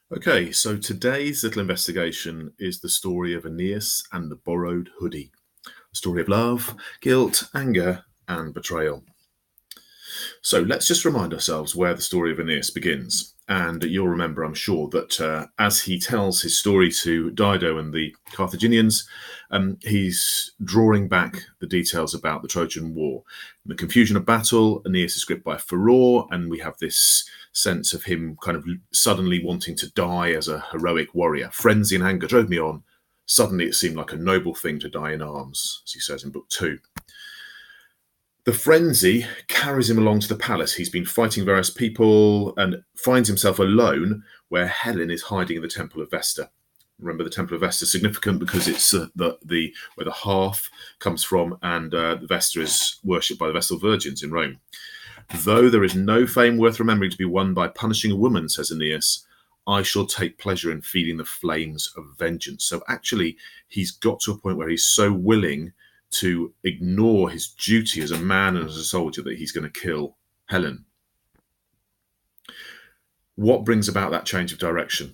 Okay, so today's little investigation is the story of Aeneas and the borrowed hoodie. A story of love, guilt, anger, and betrayal. So let's just remind ourselves where the story of Aeneas begins. And you'll remember, I'm sure, that as he tells his story to Dido and the Carthaginians, he's drawing back the details about the Trojan War. In the confusion of battle, Aeneas is gripped by furor, and we have this sense of him kind of suddenly wanting to die as a heroic warrior. Frenzy and anger drove me on. Suddenly it seemed like a noble thing to die in arms, as he says in Book 2. The frenzy carries him along to the palace. He's been fighting various people and finds himself alone where Helen is hiding in the Temple of Vesta. Remember, the Temple of Vesta is significant because it's where the hearth comes from, and Vesta is worshipped by the Vestal Virgins in Rome. Though there is no fame worth remembering to be won by punishing a woman, says Aeneas, I shall take pleasure in feeding the flames of vengeance. So actually, he's got to a point where he's so willing to ignore his duty as a man and as a soldier that he's going to kill Helen. What brings about that change of direction?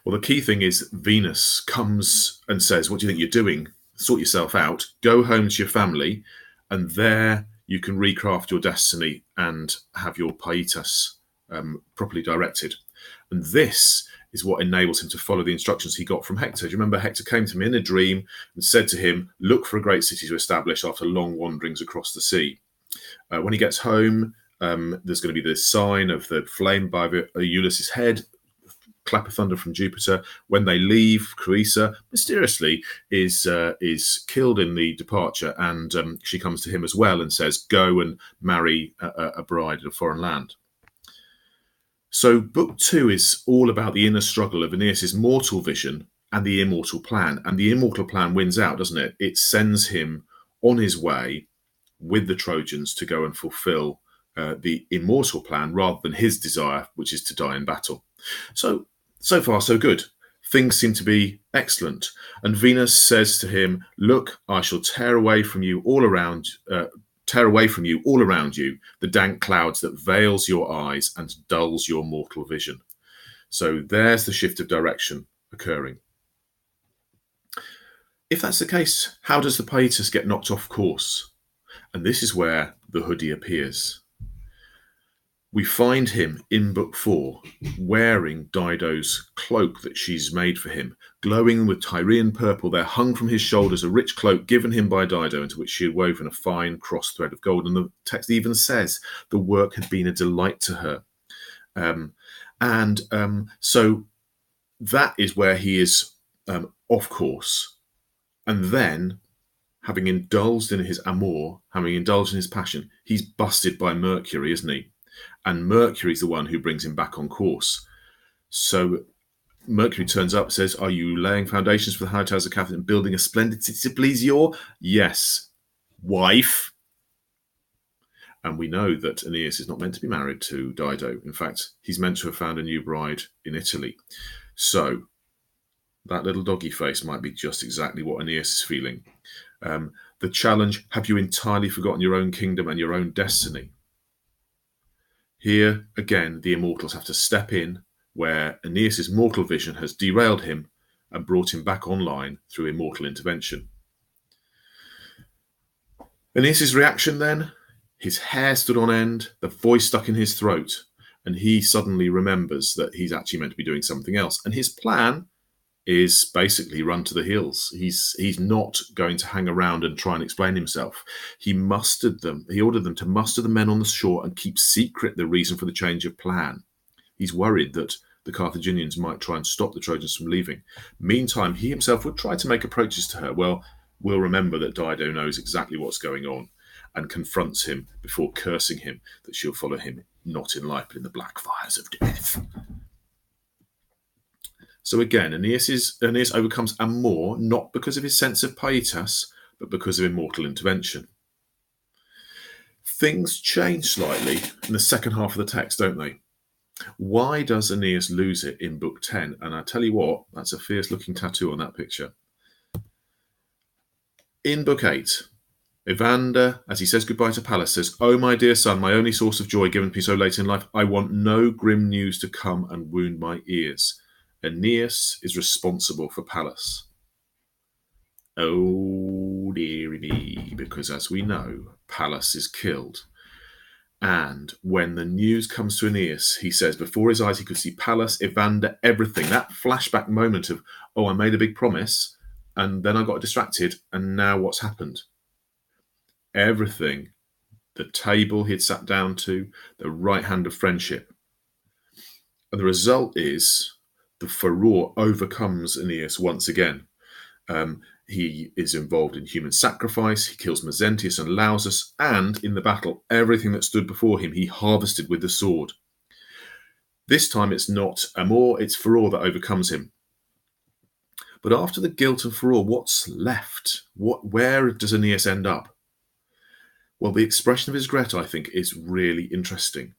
Well, the key thing is Venus comes and says, what do you think you're doing? Sort yourself out, go home to your family, and there you can recraft your destiny and have your pietas properly directed. And this is what enables him to follow the instructions he got from Hector. Do you remember Hector came to him in a dream and said to him, look for a great city to establish after long wanderings across the sea. When he gets home, there's going to be this sign of the flame by Ulysses' head, clap of thunder from Jupiter. When they leave, Creusa mysteriously is killed in the departure, and she comes to him as well and says, go and marry a bride in a foreign land. So Book 2 is all about the inner struggle of Aeneas' mortal vision and the immortal plan. And the immortal plan wins out, doesn't it? It sends him on his way with the Trojans to go and fulfill the immortal plan rather than his desire, which is to die in battle. So far, so good. Things seem to be excellent. And Venus says to him, look, I shall tear away from you all around you the dank clouds that veils your eyes and dulls your mortal vision. So there's the shift of direction occurring. If that's the case, how does the pietas get knocked off course? And this is where the hoodie appears. We find him in Book 4 wearing Dido's cloak that she's made for him, glowing with Tyrian purple. There hung from his shoulders a rich cloak given him by Dido, into which she had woven a fine cross thread of gold. And the text even says the work had been a delight to her. So that is where he is off course. And then, having indulged in his amour, having indulged in his passion, he's busted by Mercury, isn't he? And Mercury's the one who brings him back on course. So Mercury turns up, says, are you laying foundations for the high towers of Carthage and building a splendid city to please your? Yes, wife. And we know that Aeneas is not meant to be married to Dido. In fact, he's meant to have found a new bride in Italy. So that little doggy face might be just exactly what Aeneas is feeling. The challenge, have you entirely forgotten your own kingdom and your own destiny? Here, again, the immortals have to step in where Aeneas' mortal vision has derailed him and brought him back online through immortal intervention. Aeneas' reaction then, his hair stood on end, the voice stuck in his throat, and he suddenly remembers that he's actually meant to be doing something else. And his plan is basically run to the hills. He's not going to hang around and try and explain himself. He ordered them to muster the men on the shore and keep secret the reason for the change of plan. He's worried that the Carthaginians might try and stop the Trojans from leaving. Meantime, he himself would try to make approaches to her. Well, we'll remember that Dido knows exactly what's going on and confronts him before cursing him that she'll follow him not in life but in the black fires of death. So again, Aeneas overcomes amour not because of his sense of pietas, but because of immortal intervention. Things change slightly in the second half of the text, don't they? Why does Aeneas lose it in Book 10? And I tell you what, that's a fierce-looking tattoo on that picture. In Book 8, Evander, as he says goodbye to Pallas, says, "Oh, my dear son, my only source of joy given to me so late in life, I want no grim news to come and wound my ears. Aeneas is responsible for Pallas." Oh, dearie me, because as we know, Pallas is killed. And when the news comes to Aeneas, he says, before his eyes, he could see Pallas, Evander, everything. That flashback moment of, oh, I made a big promise, and then I got distracted, and now what's happened? Everything, the table he'd sat down to, the right hand of friendship. And the result is the furor overcomes Aeneas once again. He is involved in human sacrifice, he kills Mezentius and Lausus, and in the battle, everything that stood before him he harvested with the sword. This time it's not amour, it's furor that overcomes him. But after the guilt and furor, what's left? Where does Aeneas end up? Well, the expression of his regret, I think, is really interesting.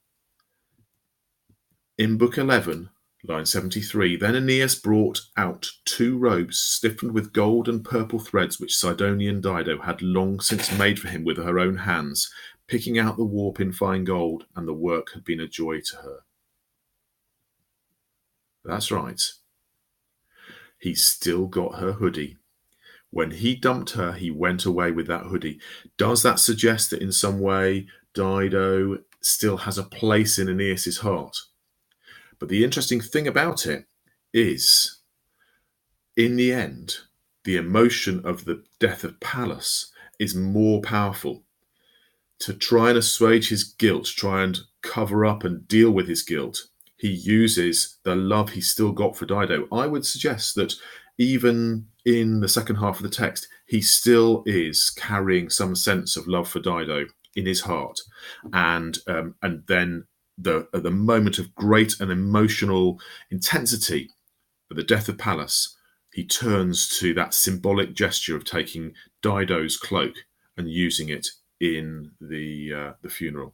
In Book 11, line 73, then Aeneas brought out 2 robes stiffened with gold and purple threads which Sidonian Dido had long since made for him with her own hands, picking out the warp in fine gold, and the work had been a joy to her. That's right. He's still got her hoodie. When he dumped her, he went away with that hoodie. Does that suggest that in some way Dido still has a place in Aeneas's heart? But the interesting thing about it is, in the end, the emotion of the death of Pallas is more powerful. To try and assuage his guilt, try and cover up and deal with his guilt, he uses the love he's still got for Dido. I would suggest that even in the second half of the text, he still is carrying some sense of love for Dido in his heart. And then at the moment of great and emotional intensity, at the death of Pallas, he turns to that symbolic gesture of taking Dido's cloak and using it in the funeral.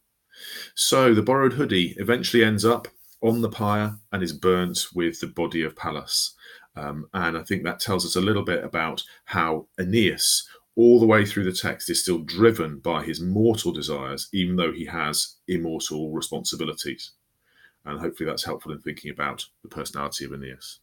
So the borrowed hoodie eventually ends up on the pyre and is burnt with the body of Pallas. And I think that tells us a little bit about how Aeneas, all the way through the text, is still driven by his mortal desires, even though he has immortal responsibilities. And hopefully that's helpful in thinking about the personality of Aeneas.